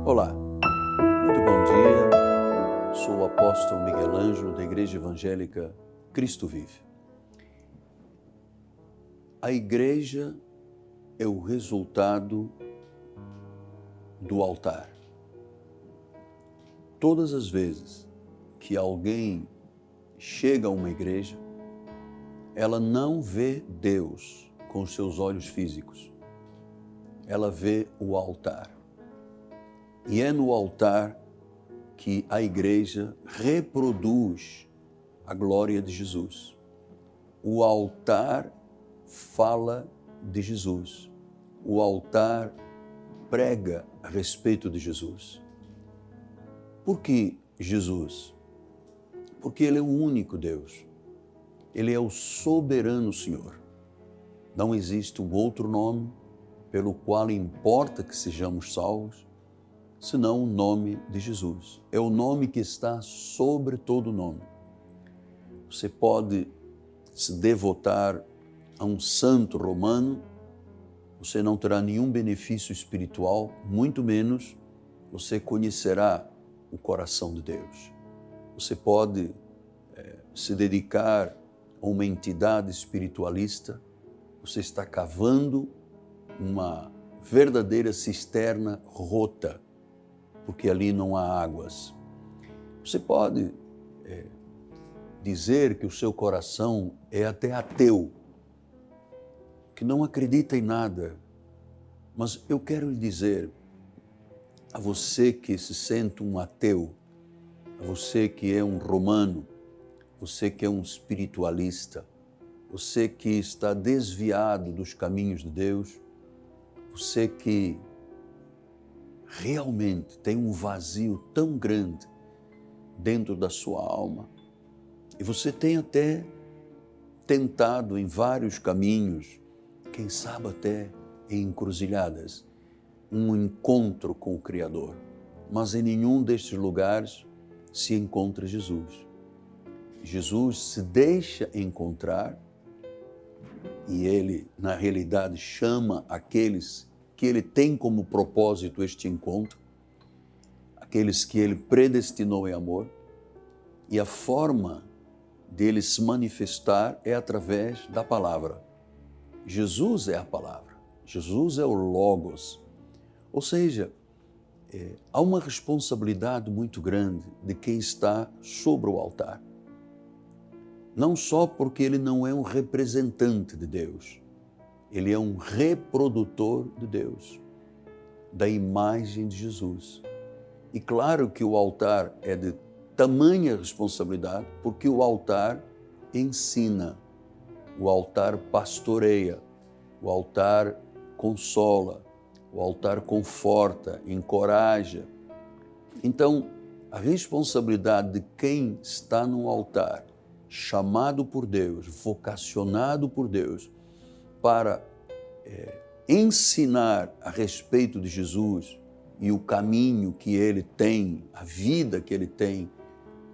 Olá, muito bom dia. Sou o apóstolo Miguel Ângelo da Igreja Evangélica Cristo Vive. A igreja é o resultado do altar. Todas as vezes que alguém chega a uma igreja, ela não vê Deus com os seus olhos físicos. Ela vê o altar. E é no altar que a igreja reproduz a glória de Jesus. O altar fala de Jesus. O altar prega a respeito de Jesus. Por que Jesus? Porque Ele é o único Deus. Ele é o soberano Senhor. Não existe um outro nome pelo qual importa que sejamos salvos, senão o nome de Jesus. É o nome que está sobre todo nome. Você pode se devotar a um santo romano, você não terá nenhum benefício espiritual, muito menos você conhecerá o coração de Deus. Você pode se dedicar a uma entidade espiritualista, você está cavando uma verdadeira cisterna rota, porque ali não há águas. Você pode dizer que o seu coração é até ateu, que não acredita em nada, mas eu quero lhe dizer a você que se sente um ateu, a você que é um romano, você que é um espiritualista, você que está desviado dos caminhos de Deus, você que realmente tem um vazio tão grande dentro da sua alma, e você tem até tentado em vários caminhos, quem sabe até em encruzilhadas, um encontro com o Criador, mas em nenhum destes lugares se encontra Jesus. Jesus se deixa encontrar e Ele, na realidade, chama aqueles que Ele tem como propósito este encontro, aqueles que Ele predestinou em amor, e a forma dele se manifestar é através da palavra. Jesus é a palavra, Jesus é o Logos, ou seja, há uma responsabilidade muito grande de quem está sobre o altar. Não só porque ele não é um representante de Deus, ele é um reprodutor de Deus, da imagem de Jesus. E claro que o altar é de tamanha responsabilidade, porque o altar ensina, o altar pastoreia, o altar consola, o altar conforta, encoraja. Então, a responsabilidade de quem está no altar, chamado por Deus, vocacionado por Deus, para ensinar a respeito de Jesus e o caminho que Ele tem, a vida que Ele tem,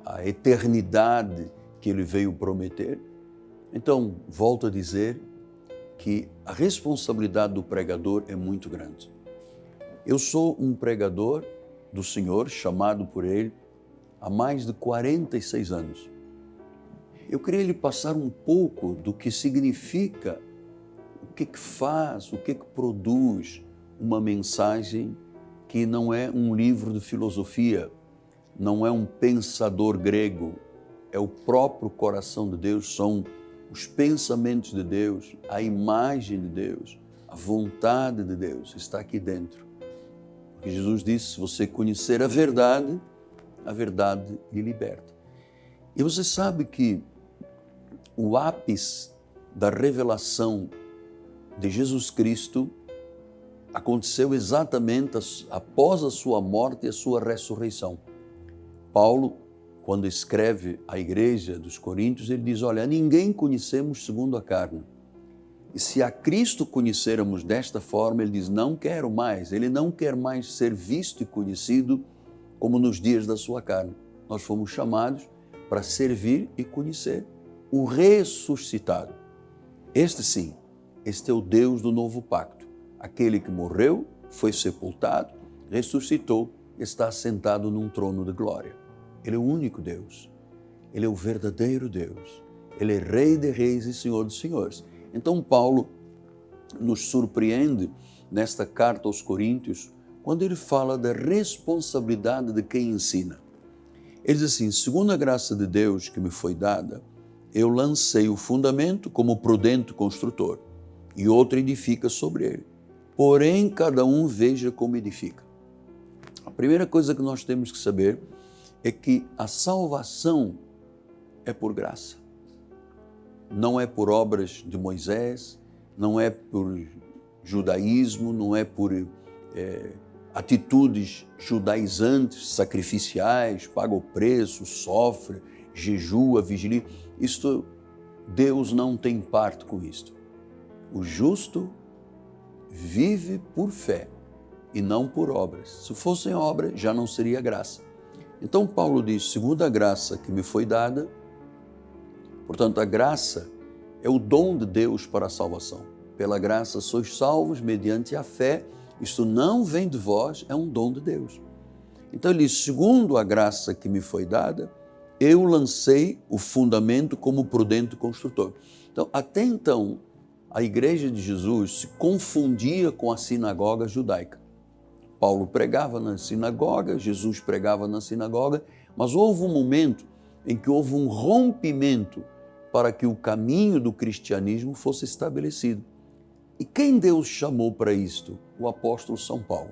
a eternidade que Ele veio prometer. Então, volto a dizer que a responsabilidade do pregador é muito grande. Eu sou um pregador do Senhor, chamado por Ele, há mais de 46 anos. Eu queria lhe passar um pouco do que significa, o que faz, o que produz uma mensagem que não é um livro de filosofia, não é um pensador grego, é o próprio coração de Deus, são os pensamentos de Deus, a imagem de Deus, a vontade de Deus está aqui dentro. Porque Jesus disse, se você conhecer a verdade lhe liberta. E você sabe que o ápice da revelação de Jesus Cristo aconteceu exatamente após a sua morte e a sua ressurreição. Paulo, quando escreve à igreja dos Coríntios, ele diz, olha, ninguém conhecemos segundo a carne. E se a Cristo conhecermos desta forma, ele diz, não quero mais. Ele não quer mais ser visto e conhecido como nos dias da sua carne. Nós fomos chamados para servir e conhecer o ressuscitado. Este sim, este é o Deus do novo pacto. Aquele que morreu, foi sepultado, ressuscitou está sentado num trono de glória. Ele é o único Deus. Ele é o verdadeiro Deus. Ele é Rei de reis e Senhor dos senhores. Então Paulo nos surpreende nesta carta aos Coríntios quando ele fala da responsabilidade de quem ensina. Ele diz assim: segundo a graça de Deus que me foi dada, eu lancei o fundamento como prudente construtor, e outro edifica sobre ele. Porém, cada um veja como edifica. A primeira coisa que nós temos que saber é que a salvação é por graça. Não é por obras de Moisés, não é por judaísmo, não é por atitudes judaizantes, sacrificiais, paga o preço, sofre, jejua, vigilia. Isto, Deus não tem parte com isto. O justo vive por fé e não por obras. Se fossem obras, já não seria graça. Então Paulo diz: segundo a graça que me foi dada, portanto a graça é o dom de Deus para a salvação. Pela graça sois salvos mediante a fé. Isto não vem de vós, é um dom de Deus. Então ele diz: segundo a graça que me foi dada, eu lancei o fundamento como prudente construtor. Então, até então, a igreja de Jesus se confundia com a sinagoga judaica. Paulo pregava na sinagoga, Jesus pregava na sinagoga, mas houve um momento em que houve um rompimento para que o caminho do cristianismo fosse estabelecido. E quem Deus chamou para isto? O apóstolo São Paulo.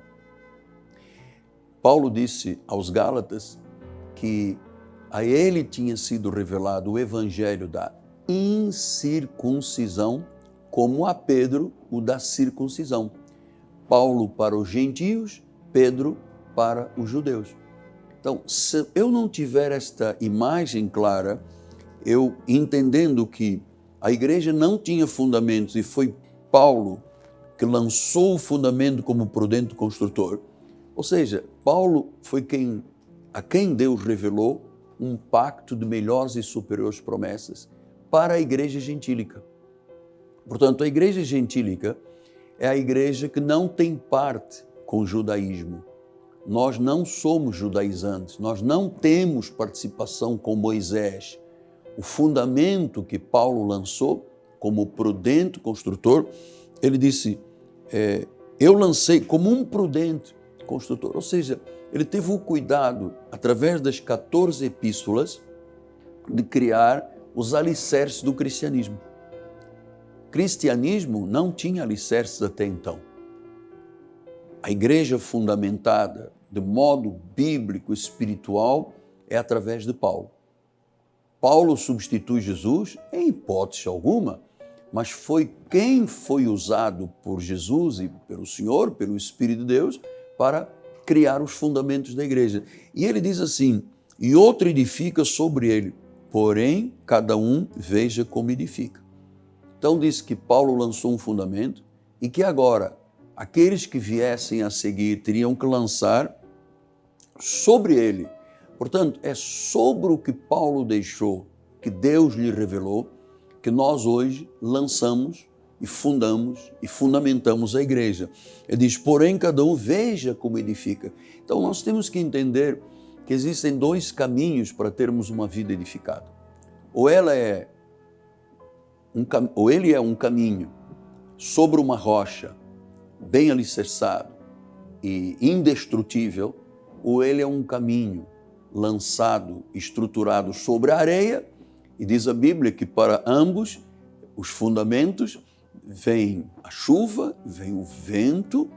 Paulo disse aos Gálatas que a ele tinha sido revelado o evangelho da incircuncisão, como a Pedro o da circuncisão. Paulo para os gentios, Pedro para os judeus. Então, se eu não tiver esta imagem clara, eu entendendo que a igreja não tinha fundamentos e foi Paulo que lançou o fundamento como prudente construtor, ou seja, Paulo foi a quem Deus revelou um pacto de melhores e superiores promessas para a igreja gentílica. Portanto, a igreja gentílica é a igreja que não tem parte com o judaísmo. Nós não somos judaizantes, nós não temos participação com Moisés. O fundamento que Paulo lançou como prudente construtor, ele disse, eu lancei como um prudente construtor, ou seja, ele teve o cuidado, através das 14 epístolas, de criar os alicerces do cristianismo. Cristianismo não tinha alicerces até então. A igreja fundamentada de modo bíblico, espiritual, é através de Paulo. Paulo substitui Jesus em hipótese alguma, mas foi quem foi usado por Jesus e pelo Senhor, pelo Espírito de Deus, para criar os fundamentos da igreja. E ele diz assim, e outro edifica sobre ele, porém cada um veja como edifica. Então diz que Paulo lançou um fundamento e que agora aqueles que viessem a seguir teriam que lançar sobre ele. Portanto, é sobre o que Paulo deixou, que Deus lhe revelou, que nós hoje lançamos e fundamos e fundamentamos a igreja. Ele diz, porém cada um veja como edifica. Então nós temos que entender que existem dois caminhos para termos uma vida edificada. Ou ele é um caminho sobre uma rocha, bem alicerçado e indestrutível, ou ele é um caminho lançado, estruturado sobre a areia, e diz a Bíblia que para ambos os fundamentos vem a chuva, vem o vento,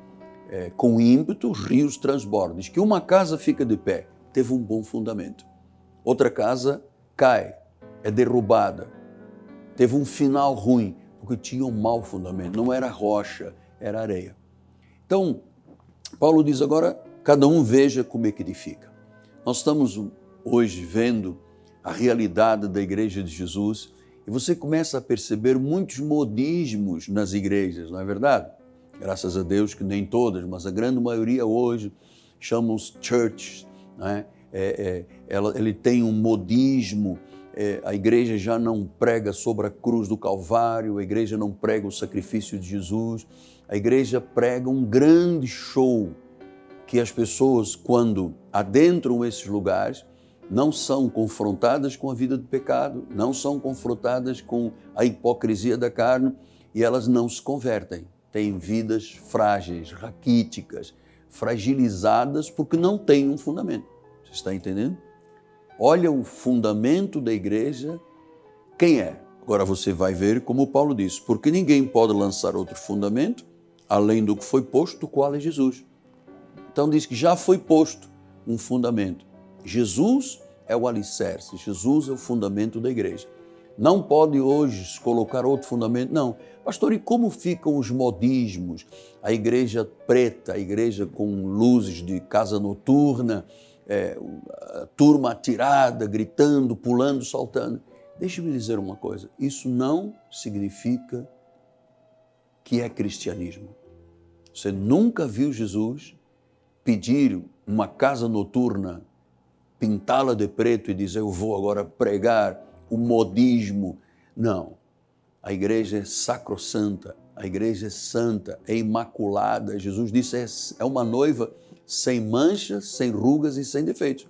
com ímpeto, os rios transbordam. Diz que uma casa fica de pé, teve um bom fundamento. Outra casa cai, é derrubada, teve um final ruim, porque tinha um mau fundamento, não era rocha, era areia. Então, Paulo diz agora, cada um veja como é que edifica. Nós estamos hoje vendo a realidade da igreja de Jesus e você começa a perceber muitos modismos nas igrejas, não é verdade? Graças a Deus que nem todas, mas a grande maioria hoje chamam-se churches, né? Ele tem um modismo, a igreja já não prega sobre a cruz do Calvário, a igreja não prega o sacrifício de Jesus, a igreja prega um grande show, que as pessoas, quando adentram esses lugares, não são confrontadas com a vida do pecado, não são confrontadas com a hipocrisia da carne e elas não se convertem. Têm vidas frágeis, raquíticas, fragilizadas porque não têm um fundamento. Você está entendendo? Olha o fundamento da igreja, quem é? Agora você vai ver como Paulo disse, porque ninguém pode lançar outro fundamento, além do que foi posto, o qual é Jesus. Então diz que já foi posto um fundamento. Jesus é o alicerce, Jesus é o fundamento da igreja. Não pode hoje se colocar outro fundamento, não. Pastor, e como ficam os modismos? A igreja preta, a igreja com luzes de casa noturna, a turma atirada, gritando, pulando, saltando. Deixe-me dizer uma coisa, isso não significa que é cristianismo. Você nunca viu Jesus pedir uma casa noturna, pintá-la de preto e dizer, eu vou agora pregar o modismo. Não. A igreja é sacrossanta, a igreja é santa, é imaculada. Jesus disse, é uma noiva sem manchas, sem rugas e sem defeitos.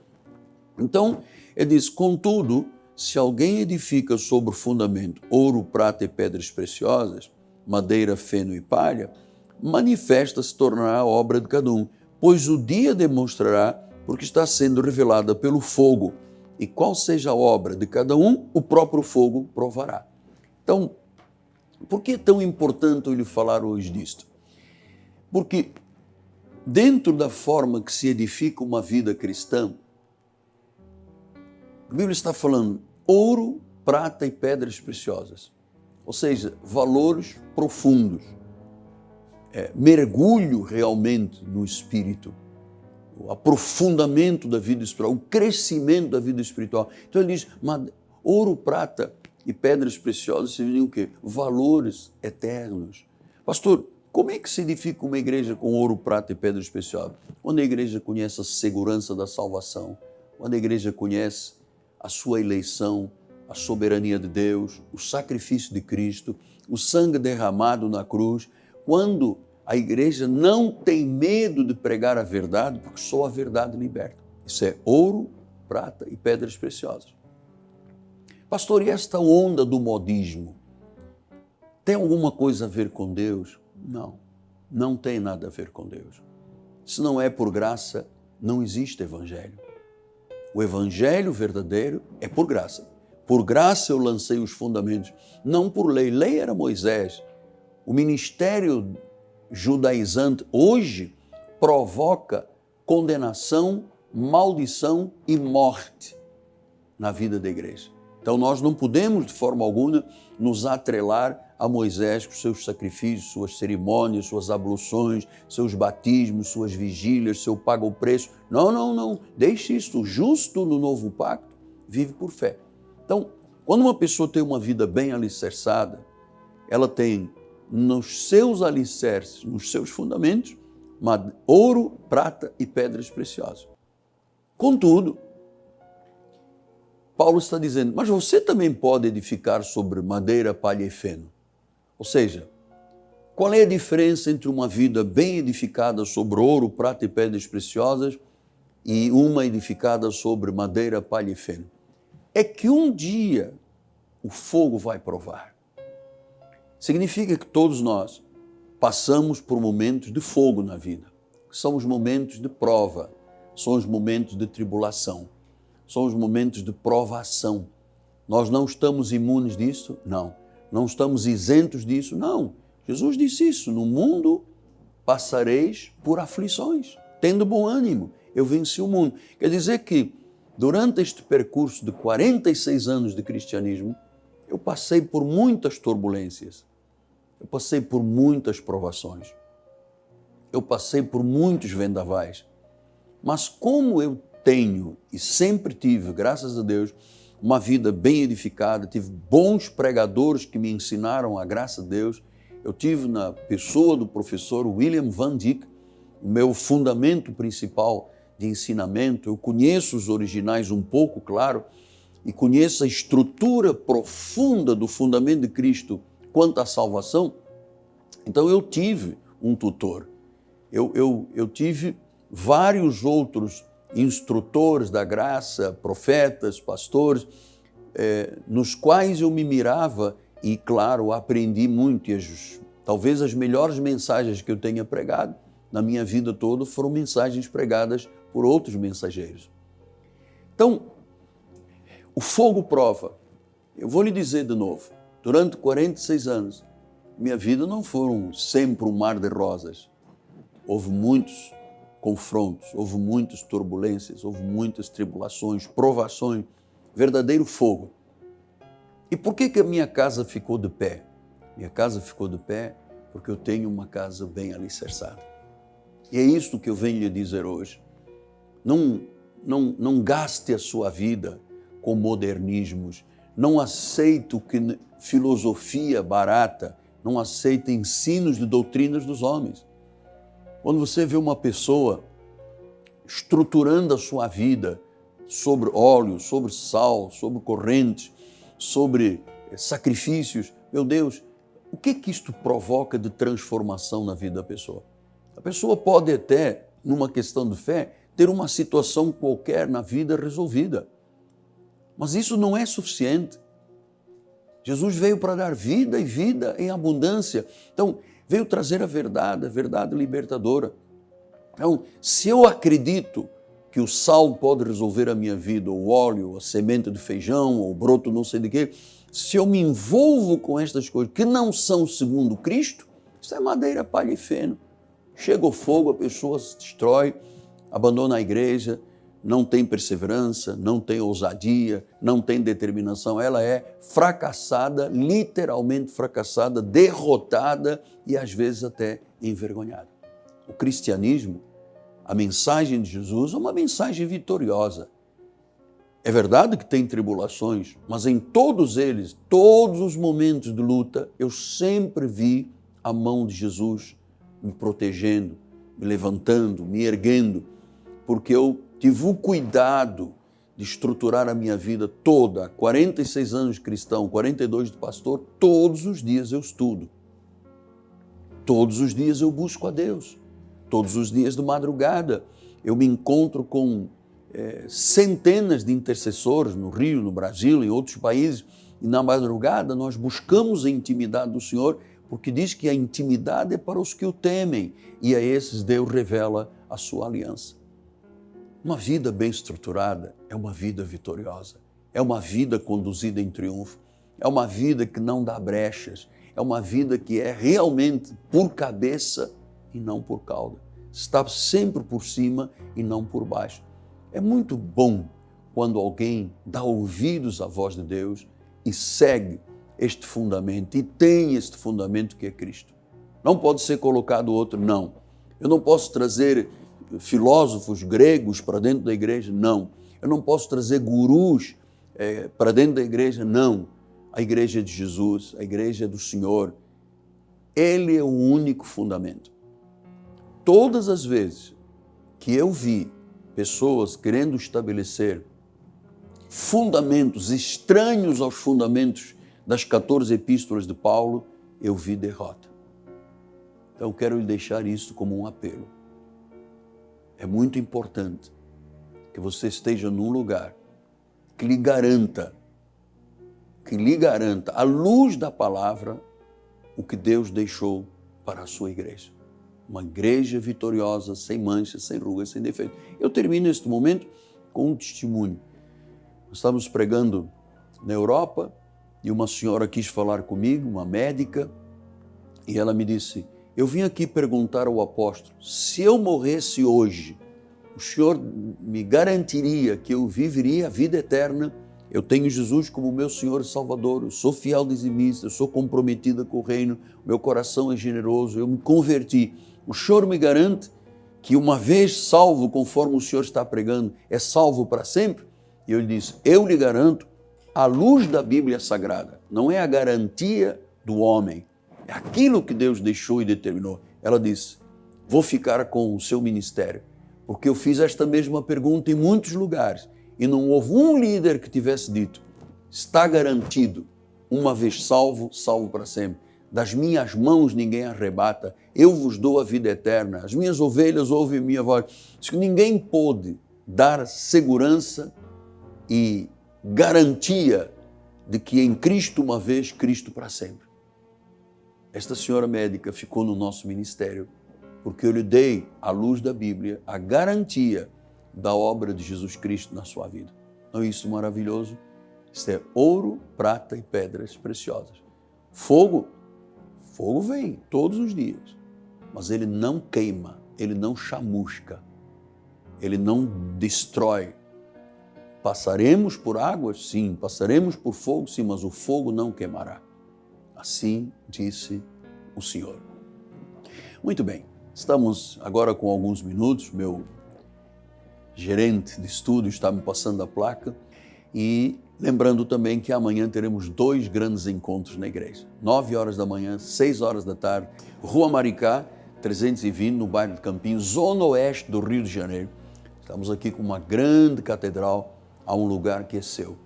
Então, ele diz, contudo, se alguém edifica sobre o fundamento ouro, prata e pedras preciosas, madeira, feno e palha, manifesta se tornará a obra de cada um, pois o dia demonstrará, porque está sendo revelada pelo fogo, e qual seja a obra de cada um, o próprio fogo provará. Então, por que é tão importante eu lhe falar hoje disto? Porque dentro da forma que se edifica uma vida cristã, a Bíblia está falando ouro, prata e pedras preciosas, ou seja, valores profundos, mergulho realmente no Espírito, o aprofundamento da vida espiritual, o crescimento da vida espiritual. Então ele diz, ouro, prata e pedras preciosas significam o quê? Valores eternos. Pastor, como é que se edifica uma igreja com ouro, prata e pedras preciosas? Quando a igreja conhece a segurança da salvação, quando a igreja conhece a sua eleição, a soberania de Deus, o sacrifício de Cristo, o sangue derramado na cruz, quando a igreja não tem medo de pregar a verdade, porque só a verdade liberta. Isso é ouro, prata e pedras preciosas. Pastor, e esta onda do modismo tem alguma coisa a ver com Deus? Não, não tem nada a ver com Deus. Se não é por graça, não existe evangelho. O evangelho verdadeiro é por graça. Por graça eu lancei os fundamentos, não por lei. Lei era Moisés. O ministério judaizante hoje provoca condenação, maldição e morte na vida da igreja. Então nós não podemos de forma alguma nos atrelar a Moisés com seus sacrifícios, suas cerimônias, suas abluções, seus batismos, suas vigílias, seu paga o preço. Não, não, não. Deixe isso. O justo no novo pacto vive por fé. Então, quando uma pessoa tem uma vida bem alicerçada, ela tem nos seus alicerces, nos seus fundamentos, ouro, prata e pedras preciosas. Contudo, Paulo está dizendo, mas você também pode edificar sobre madeira, palha e feno. Ou seja, qual é a diferença entre uma vida bem edificada sobre ouro, prata e pedras preciosas e uma edificada sobre madeira, palha e feno? É que um dia o fogo vai provar. Significa que todos nós passamos por momentos de fogo na vida. São os momentos de prova, são os momentos de tribulação, são os momentos de provação. Nós não estamos imunes disso? Não. Não estamos isentos disso? Não. Jesus disse isso, no mundo passareis por aflições, tendo bom ânimo, eu venci o mundo. Quer dizer que durante este percurso de 46 anos de cristianismo, eu passei por muitas turbulências, eu passei por muitas provações, eu passei por muitos vendavais, mas como eu tenho e sempre tive, graças a Deus, uma vida bem edificada, tive bons pregadores que me ensinaram a graça de Deus, eu tive na pessoa do professor William Van Dyck, o meu fundamento principal de ensinamento, eu conheço os originais um pouco, claro, e conheço a estrutura profunda do fundamento de Cristo quanto à salvação. Então eu tive um tutor, eu tive vários outros instrutores da graça, profetas, pastores, nos quais eu me mirava e, claro, aprendi muito. Talvez as melhores mensagens que eu tenha pregado na minha vida toda foram mensagens pregadas por outros mensageiros. Então, o fogo prova. Eu vou lhe dizer de novo, durante 46 anos, minha vida não foi sempre um mar de rosas. Houve muitos confrontos, houve muitas turbulências, houve muitas tribulações, provações, verdadeiro fogo. E por que a minha casa ficou de pé? Minha casa ficou de pé porque eu tenho uma casa bem alicerçada. E é isso que eu venho lhe dizer hoje. Não gaste a sua vida com modernismos, não aceite filosofia barata, não aceite ensinos de doutrinas dos homens. Quando você vê uma pessoa estruturando a sua vida sobre óleo, sobre sal, sobre correntes, sobre sacrifícios, meu Deus, o que isto provoca de transformação na vida da pessoa? A pessoa pode até, numa questão de fé, ter uma situação qualquer na vida resolvida. Mas isso não é suficiente. Jesus veio para dar vida e vida em abundância. Então, veio trazer a verdade libertadora. Então, se eu acredito que o sal pode resolver a minha vida, ou o óleo, a semente de feijão, ou o broto não sei de quê, se eu me envolvo com estas coisas que não são segundo Cristo, isso é madeira, palha e feno. Chega o fogo, a pessoa se destrói, abandona a igreja, não tem perseverança, não tem ousadia, não tem determinação. Ela é fracassada, literalmente fracassada, derrotada e às vezes até envergonhada. O cristianismo, a mensagem de Jesus é uma mensagem vitoriosa. É verdade que tem tribulações, mas em todos eles, todos os momentos de luta, eu sempre vi a mão de Jesus me protegendo, me levantando, me erguendo, porque eu tive o cuidado de estruturar a minha vida toda, 46 anos de cristão, 42 de pastor, todos os dias eu estudo. Todos os dias eu busco a Deus. Todos os dias de madrugada eu me encontro com centenas de intercessores no Rio, no Brasil, em outros países, e na madrugada nós buscamos a intimidade do Senhor, porque diz que a intimidade é para os que o temem, e a esses Deus revela a sua aliança. Uma vida bem estruturada é uma vida vitoriosa, é uma vida conduzida em triunfo, é uma vida que não dá brechas, é uma vida que é realmente por cabeça e não por cauda. Está sempre por cima e não por baixo. É muito bom quando alguém dá ouvidos à voz de Deus e segue este fundamento e tem este fundamento que é Cristo. Não pode ser colocado outro, não. Eu não posso trazer filósofos gregos para dentro da igreja, não. Eu não posso trazer gurus para dentro da igreja, não. A igreja é de Jesus, a igreja é do Senhor. Ele é o único fundamento. Todas as vezes que eu vi pessoas querendo estabelecer fundamentos estranhos aos fundamentos das 14 epístolas de Paulo, eu vi derrota. Então, quero lhe deixar isso como um apelo. É muito importante que você esteja num lugar que lhe garanta, à luz da palavra, o que Deus deixou para a sua igreja. Uma igreja vitoriosa, sem manchas, sem rugas, sem defeitos. Eu termino este momento com um testemunho. Nós estávamos pregando na Europa e uma senhora quis falar comigo, uma médica, e ela me disse: eu vim aqui perguntar ao apóstolo, se eu morresse hoje, o senhor me garantiria que eu viveria a vida eterna? Eu tenho Jesus como meu Senhor e Salvador, eu sou fiel dizimista, eu sou comprometida com o reino, meu coração é generoso, eu me converti. O senhor me garante que uma vez salvo, conforme o senhor está pregando, é salvo para sempre? E eu lhe disse: eu lhe garanto, à luz da Bíblia Sagrada, não é a garantia do homem, é aquilo que Deus deixou e determinou. Ela disse: vou ficar com o seu ministério, porque eu fiz esta mesma pergunta em muitos lugares e não houve um líder que tivesse dito: está garantido, uma vez salvo, salvo para sempre. das minhas mãos ninguém arrebata, eu vos dou a vida eterna, as minhas ovelhas ouvem minha voz. Diz que ninguém pôde dar segurança e garantia de que em Cristo uma vez, Cristo para sempre. Esta senhora médica ficou no nosso ministério porque eu lhe dei, à luz da Bíblia, a garantia da obra de Jesus Cristo na sua vida. Não é isso maravilhoso? Isso é ouro, prata e pedras preciosas. Fogo vem todos os dias, mas ele não queima, ele não chamusca, ele não destrói. Passaremos por águas? Sim. Passaremos por fogo? Sim, mas o fogo não queimará. Assim disse o Senhor. Muito bem, estamos agora com alguns minutos, meu gerente de estudo está me passando a placa e lembrando também que amanhã teremos 2 grandes encontros na igreja. 9 horas da manhã, 6 horas da tarde, Rua Maricá, 320, no bairro de Campinho, zona oeste do Rio de Janeiro. Estamos aqui com uma grande catedral, a um lugar que é seu.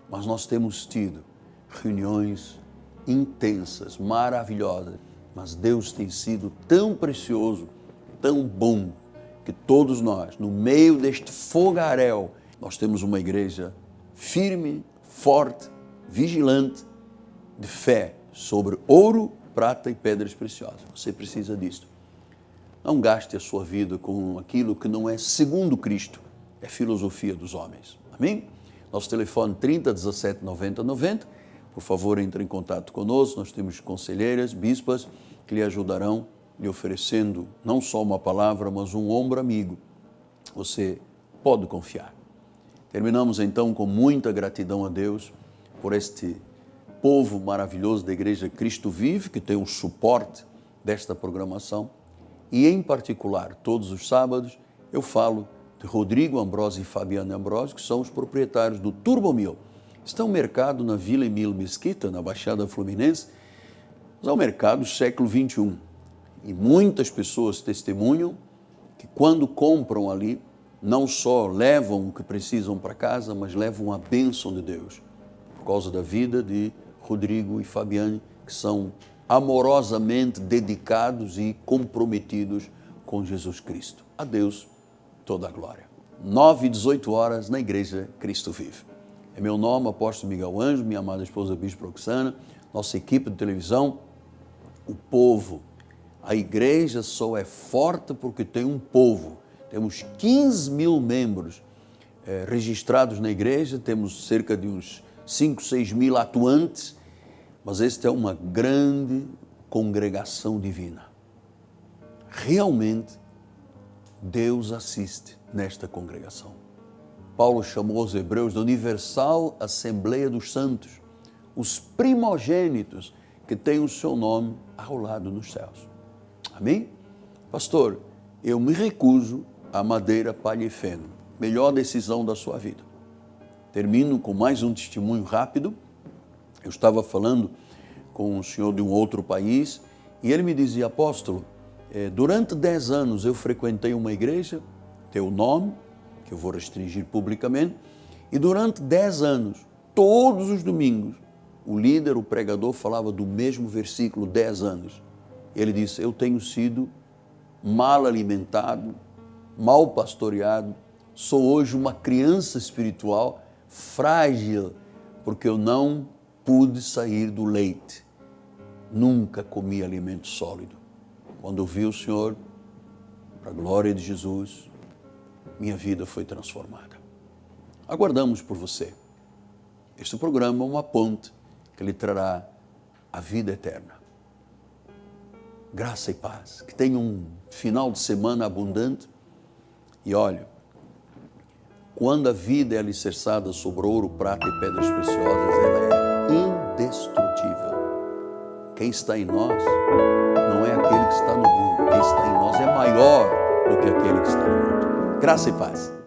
Mas nós temos tido reuniões intensas, maravilhosas, mas Deus tem sido tão precioso, tão bom, que todos nós, no meio deste fogaréu, nós temos uma igreja firme, forte, vigilante, de fé sobre ouro, prata e pedras preciosas. Você precisa disso. Não gaste a sua vida com aquilo que não é segundo Cristo, é filosofia dos homens. Amém? Nosso telefone 30 17 90 90. Por favor, entre em contato conosco. Nós temos conselheiras, bispas, que lhe ajudarão, lhe oferecendo não só uma palavra, mas um ombro amigo. Você pode confiar. Terminamos então com muita gratidão a Deus por este povo maravilhoso da Igreja Cristo Vive, que tem o suporte desta programação. E em particular, todos os sábados, eu falo de Rodrigo Ambrosio e Fabiana Ambrosio, que são os proprietários do Turbomil. Está um mercado na Vila Emílio Mesquita, na Baixada Fluminense, mas é um mercado do século XXI. E muitas pessoas testemunham que quando compram ali, não só levam o que precisam para casa, mas levam a bênção de Deus, por causa da vida de Rodrigo e Fabiane, que são amorosamente dedicados e comprometidos com Jesus Cristo. A Deus toda a glória. 9 e 18 horas na Igreja Cristo Vive. É meu nome, apóstolo Miguel Anjo, minha amada esposa Bispo Roxana, nossa equipe de televisão, o povo. A igreja só é forte porque tem um povo. Temos 15 mil membros registrados na igreja, temos cerca de uns 5, 6 mil atuantes, mas esta é uma grande congregação divina. Realmente, Deus assiste nesta congregação. Paulo chamou os hebreus da Universal Assembleia dos Santos, os primogênitos que têm o seu nome arrolado nos céus. Amém? Pastor, eu me recuso a madeira, palha e feno. Melhor decisão da sua vida. Termino com mais um testemunho rápido. Eu estava falando com um senhor de um outro país e ele me dizia, apóstolo, durante 10 anos eu frequentei uma igreja, teu nome, que eu vou restringir publicamente, e durante 10 anos, todos os domingos, o líder, o pregador falava do mesmo versículo 10 anos. Ele disse, eu tenho sido mal alimentado, mal pastoreado, sou hoje uma criança espiritual frágil, porque eu não pude sair do leite. Nunca comi alimento sólido. Quando vi o Senhor, para a glória de Jesus, minha vida foi transformada. Aguardamos por você. Este programa é uma ponte que lhe trará a vida eterna. Graça e paz. Que tenha um final de semana abundante. E olha, quando a vida é alicerçada sobre ouro, prata e pedras preciosas, ela é indestrutível. Quem está em nós não é aquele que está no mundo. Quem está em nós é maior do que aquele que está no mundo. Graça e paz.